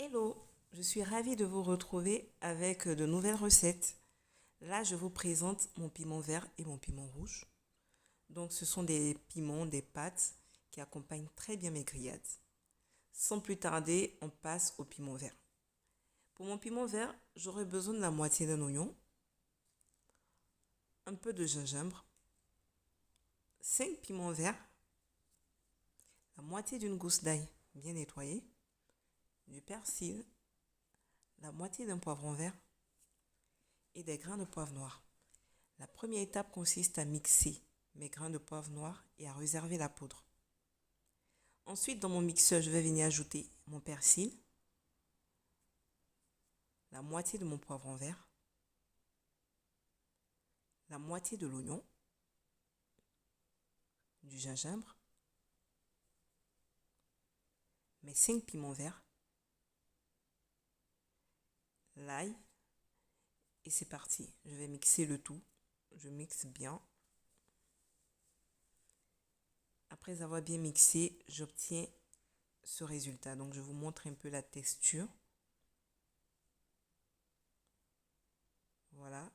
Hello, je suis ravie de vous retrouver avec de nouvelles recettes. Là, je vous présente mon piment vert et mon piment rouge. Donc, ce sont des piments, des pâtes qui accompagnent très bien mes grillades. Sans plus tarder, on passe au piment vert. Pour mon piment vert, j'aurai besoin de la moitié d'un oignon, un peu de gingembre, 5 piments verts, la moitié d'une gousse d'ail bien nettoyée, du persil, la moitié d'un poivron vert et des grains de poivre noir. La première étape consiste à mixer mes grains de poivre noir et à réserver la poudre. Ensuite, dans mon mixeur, je vais venir ajouter mon persil, la moitié de mon poivron vert, la moitié de l'oignon, du gingembre, mes 5 piments verts, l'ail et c'est parti. Je vais mixer le tout. Je mixe bien. Après avoir bien mixé, j'obtiens ce résultat. Donc, je vous montre un peu la texture. Voilà.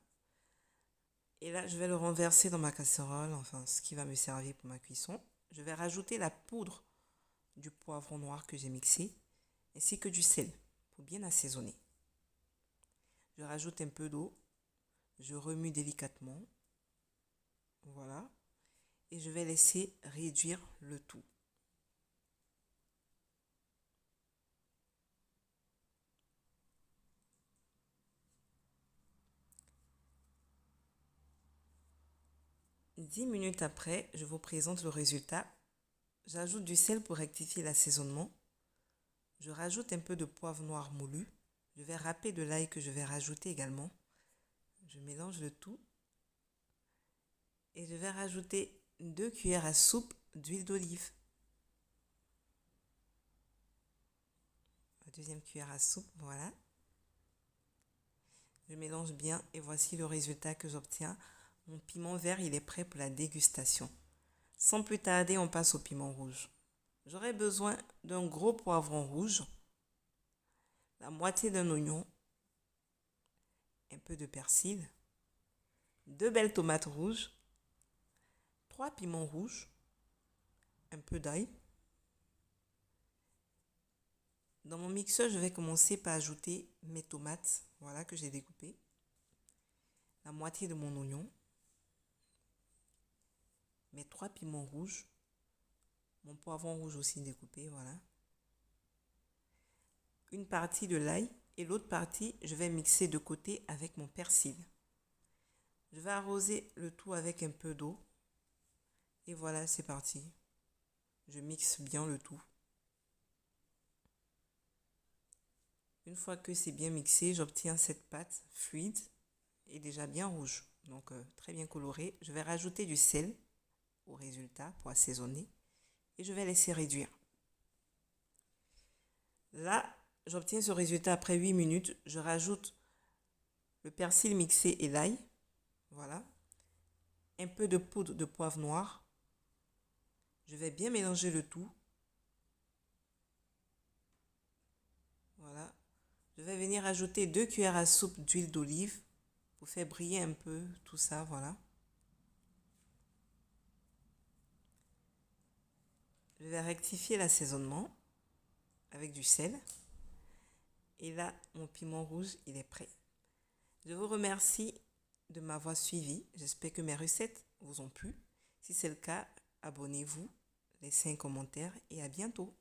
Et là, je vais le renverser dans ma casserole, enfin, ce qui va me servir pour ma cuisson. Je vais rajouter la poudre du poivron noir que j'ai mixé, ainsi que du sel pour bien assaisonner. Je rajoute un peu d'eau. Je remue délicatement. Voilà. Et je vais laisser réduire le tout. Dix minutes après, je vous présente le résultat. J'ajoute du sel pour rectifier l'assaisonnement. Je rajoute un peu de poivre noir moulu. Je vais râper de l'ail que je vais rajouter également. Je mélange le tout. Et je vais rajouter 2 cuillères à soupe d'huile d'olive. La deuxième cuillère à soupe, voilà. Je mélange bien et voici le résultat que j'obtiens. Mon piment vert, il est prêt pour la dégustation. Sans plus tarder, on passe au piment rouge. J'aurai besoin d'un gros poivron rouge, la moitié d'un oignon, un peu de persil, 2 belles tomates rouges, 3 piments rouges, un peu d'ail. Dans mon mixeur, je vais commencer par ajouter mes tomates, voilà, que j'ai découpées, la moitié de mon oignon, mes 3 piments rouges, mon poivron rouge aussi découpé, voilà, une partie de l'ail et l'autre partie, je vais mixer de côté avec mon persil. Je vais arroser le tout avec un peu d'eau et voilà, c'est parti. Je mixe bien le tout. Une fois que c'est bien mixé, j'obtiens cette pâte fluide et déjà bien rouge, donc très bien colorée. Je vais rajouter du sel au résultat pour assaisonner et je vais laisser réduire. Là, j'obtiens ce résultat après 8 minutes. Je rajoute le persil mixé et l'ail, voilà, un peu de poudre de poivre noir. Je vais bien mélanger le tout. Voilà. Je vais venir ajouter 2 cuillères à soupe d'huile d'olive pour faire briller un peu tout ça, voilà. Je vais rectifier l'assaisonnement avec du sel. Et là, mon piment rouge, il est prêt. Je vous remercie de m'avoir suivi. J'espère que mes recettes vous ont plu. Si c'est le cas, abonnez-vous, laissez un commentaire et à bientôt.